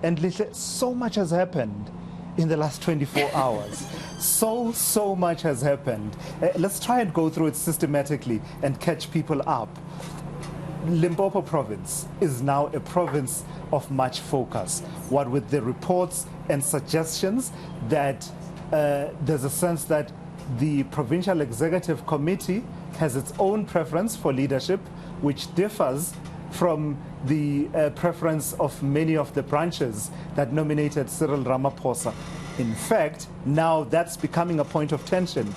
And Lihle, so much has happened in the last 24 hours. So much has happened. Let's try and go through it systematically and catch people up. Limpopo province is now a province of much focus. What with the reports and suggestions that there's a sense that the Provincial Executive Committee has its own preference for leadership, which differs from the preference of many of the branches that nominated Cyril Ramaphosa. In fact, now that's becoming a point of tension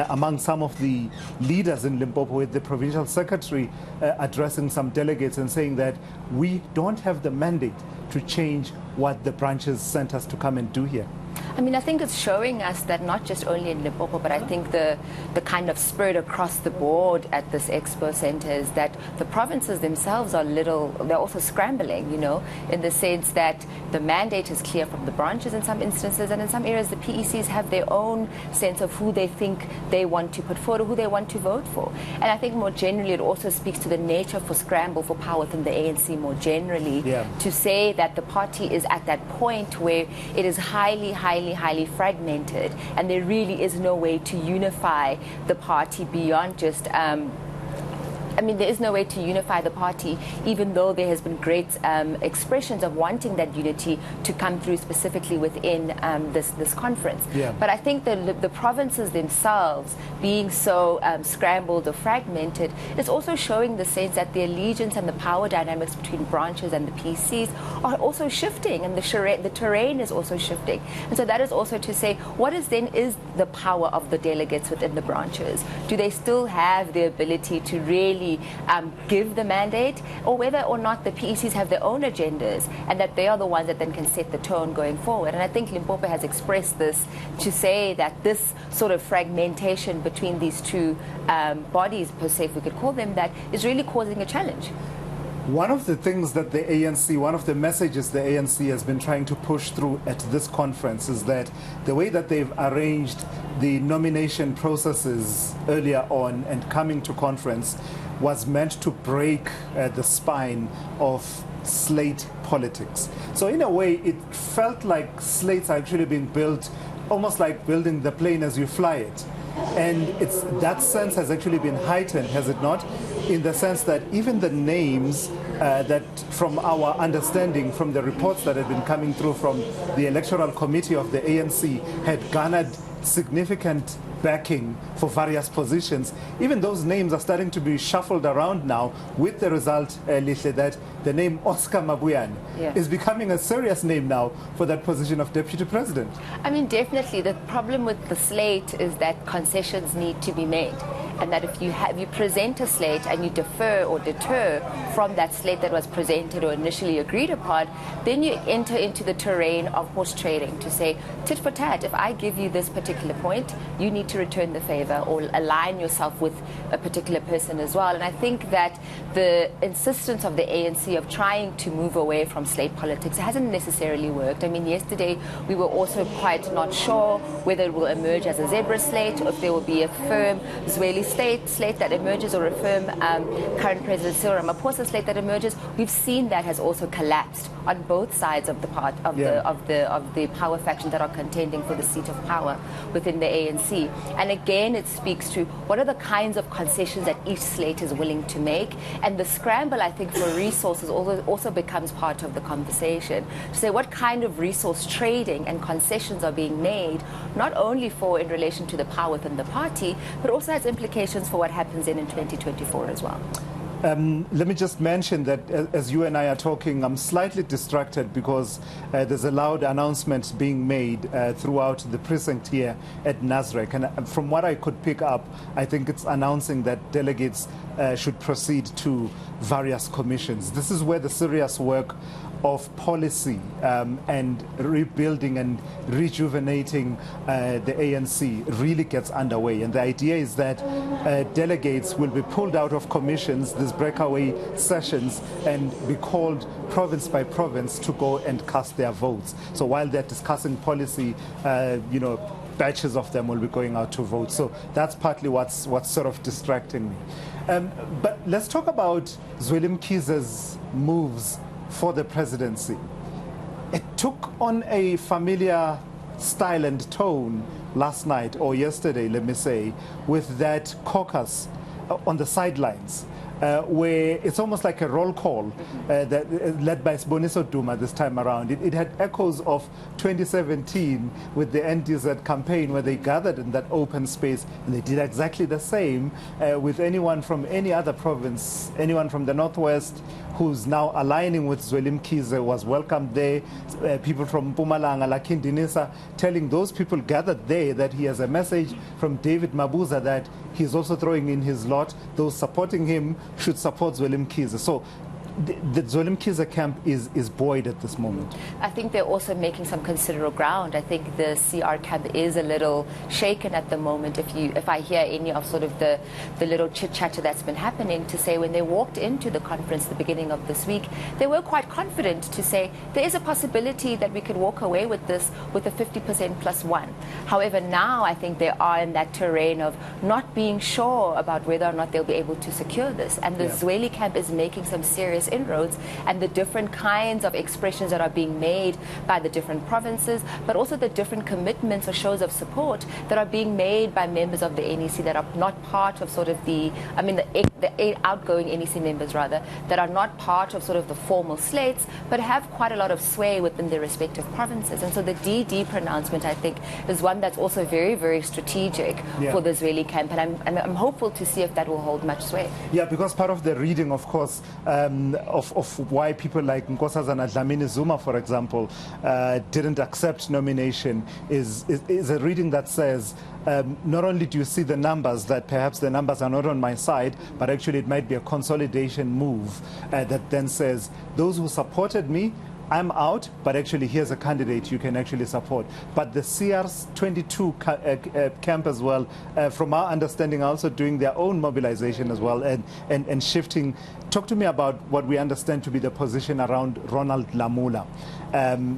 among some of the leaders in Limpopo, with the provincial secretary addressing some delegates and saying that we don't have the mandate to change what the branches sent us to come and do here. I mean, I think it's showing us that not just only in Limpopo, but I think the kind of spirit across the board at this expo center is that the provinces themselves are they're also scrambling, you know, in the sense that the mandate is clear from the branches in some instances, and in some areas the PECs have their own sense of who they think they want to put forward or who they want to vote for. And I think more generally it also speaks to the nature for scramble for power within the ANC more generally, to say that the party is at that point where it is highly fragmented, and there really is no way to unify the party beyond just there is no way to unify the party, even though there has been great expressions of wanting that unity to come through specifically within this conference. But I think the provinces themselves being so scrambled or fragmented is also showing the sense that the allegiance and the power dynamics between branches and the PCs are also shifting, and the terrain is also shifting. And so that is also to say, what is the power of the delegates within the branches? Do they still have the ability to really give the mandate, or whether or not the PECs have their own agendas and that they are the ones that then can set the tone going forward? And I think Limpopo has expressed this to say that this sort of fragmentation between these two bodies, per se, if we could call them that, is really causing a challenge. One of the things that the ANC, one of the messages the ANC has been trying to push through at this conference is that the way that they've arranged the nomination processes earlier on and coming to conference was meant to break the spine of slate politics. So in a way, it felt like slates are actually being built almost like building the plane as you fly it. And that sense has actually been heightened, has it not? In the sense that even the names that, from our understanding, from the reports that had been coming through from the Electoral Committee of the ANC, had garnered significant backing for various positions. Even those names are starting to be shuffled around now, with the result, Lihle, that the name Oscar Mabuyane is becoming a serious name now for that position of deputy president. I mean, definitely the problem with the slate is that concessions need to be made, and that if you present a slate and you defer or deter from that slate that was presented or initially agreed upon, then you enter into the terrain of horse trading, to say tit for tat. If I give you this particular point, you need to return the favor or align yourself with a particular person as well. And I think that the insistence of the ANC of trying to move away from slate politics hasn't necessarily worked. I mean, yesterday we were also quite not sure whether it will emerge as a zebra slate, or if there will be a firm Zweli slate that emerges, or a firm current President Cyril Ramaphosa slate that emerges. We've seen that has also collapsed on both sides of the power factions that are contending for the seat of power within the ANC. And again, it speaks to what are the kinds of concessions that each slate is willing to make, and the scramble, I think, for resources also becomes part of the conversation, to say what kind of resource trading and concessions are being made, not only in relation to the power within the party, but also has implications for what happens in 2024 as well. Let me just mention that as you and I are talking, I'm slightly distracted because there's a loud announcement being made throughout the precinct here at Nasrec. And from what I could pick up, I think it's announcing that delegates should proceed to various commissions. This is where the serious work of policy and rebuilding and rejuvenating the ANC really gets underway. And the idea is that delegates will be pulled out of commissions, these breakaway sessions, and be called province by province to go and cast their votes. So while they're discussing policy, batches of them will be going out to vote. So that's partly what's sort of distracting me. But let's talk about Zweli Mkhize's moves for the presidency. it took on a familiar style and tone last night or yesterday, let me say, with that caucus on the sidelines. Where it's almost like a roll call led by Siboniso Duma this time around. It had echoes of 2017 with the NDZ campaign, where they gathered in that open space, and they did exactly the same with anyone from any other province, anyone from the Northwest who's now aligning with Zweli Mkhize was welcomed there. People from Mpumalanga, like Kindinisa, telling those people gathered there that he has a message from David Mabuza that he's also throwing in his lot. Those supporting him should support Zweli Mkhize. So the Zweli Mkhize camp is buoyed at this moment. I think they're also making some considerable ground. I think the CR camp is a little shaken at the moment. If I hear any of sort of the little chit-chatter that's been happening, to say when they walked into the conference at the beginning of this week, they were quite confident to say there is a possibility that we could walk away with this with a 50% plus one. However, now I think they are in that terrain of not being sure about whether or not they'll be able to secure this. And the Zweli camp is making some serious inroads, and the different kinds of expressions that are being made by the different provinces, but also the different commitments or shows of support that are being made by members of the NEC that are not part of sort of the outgoing NEC members rather, that are not part of sort of the formal slates, but have quite a lot of sway within their respective provinces. And so the DD pronouncement, I think, is one that's also very, very strategic for the Zweli camp, and I'm hopeful to see if that will hold much sway. Yeah, because part of the reading, of course, of why people like Nkosazana Dlamini Zuma, for example, didn't accept nomination is a reading that says not only do you see the numbers, that perhaps the numbers are not on my side, but actually it might be a consolidation move that then says those who supported me, I'm out, but actually here's a candidate you can actually support. But the CR22 camp as well, from our understanding, are also doing their own mobilization as well and shifting. Talk to me about what we understand to be the position around Ronald Lamula,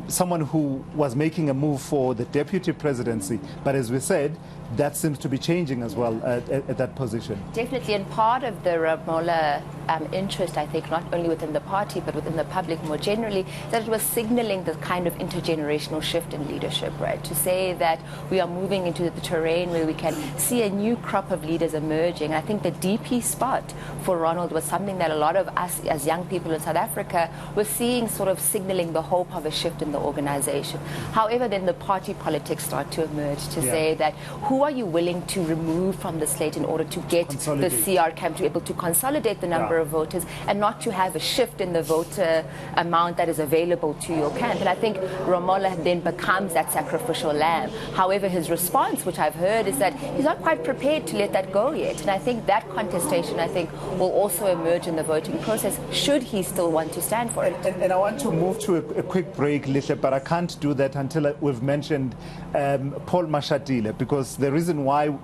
someone who was making a move for the deputy presidency, but as we said, that seems to be changing as well at that position. Definitely, and part of the Ramola interest, I think, not only within the party but within the public more generally, that it was signaling the kind of intergenerational shift in leadership, right? To say that we are moving into the terrain where we can see a new crop of leaders emerging. I think the DP spot for Ronald was something that a lot of us as young people in South Africa were seeing, sort of signaling the hope of a shift in the organization. However, then the party politics start to emerge to say that who are you willing to remove from the slate in order to get the CR camp to be able to consolidate the number of voters and not to have a shift in the voter amount that is available to your camp. And I think Ramola then becomes that sacrificial lamb. However, his response, which I've heard, is that he's not quite prepared to let that go yet. And I think that contestation, I think, will also emerge in the voting process should he still want to stand for it. And I want to move to a quick break, Lihle, but I can't do that until we've mentioned Paul Mashatile, because the reason why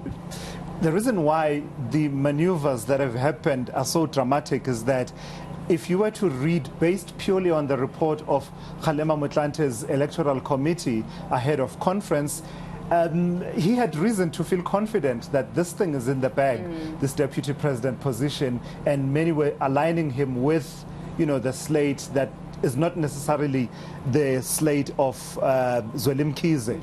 the maneuvers that have happened are so dramatic is that if you were to read based purely on the report of Kgalema Motlante's electoral committee ahead of conference, he had reason to feel confident that this thing is in the bag, this deputy president position, and many were aligning him with, the slate that is not necessarily the slate of Zweli Mkhize,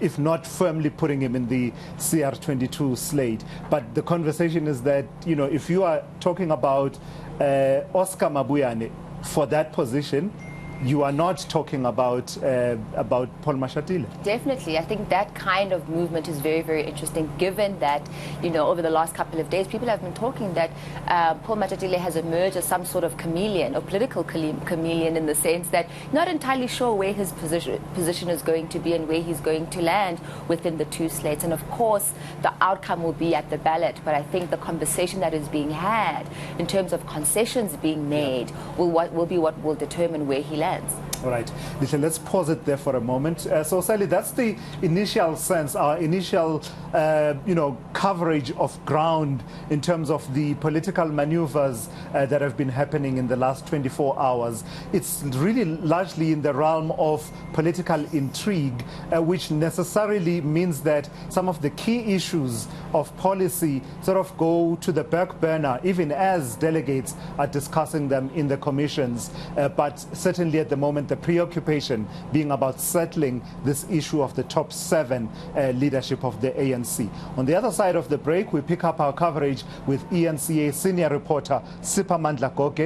if not firmly putting him in the CR22 slate. But the conversation is that, if you are talking about Oscar Mabuyane for that position, you are not talking about Paul Mashatile. Definitely. I think that kind of movement is very, very interesting, given that, over the last couple of days, people have been talking that Paul Mashatile has emerged as some sort of chameleon, or political chameleon, in the sense that not entirely sure where his position is going to be and where he's going to land within the two slates. And of course, the outcome will be at the ballot. But I think the conversation that is being had in terms of concessions being made will be what will determine where he lands. All right, Lihle, let's pause it there for a moment. So, Sally, that's the initial sense, our initial, coverage of ground in terms of the political maneuvers that have been happening in the last 24 hours. It's really largely in the realm of political intrigue, which necessarily means that some of the key issues of policy sort of go to the back burner, even as delegates are discussing them in the commissions. But certainly only at the moment the preoccupation being about settling this issue of the top 7 leadership of the ANC. On the other side of the break, we pick up our coverage with ENCA senior reporter Siphamandla Goge,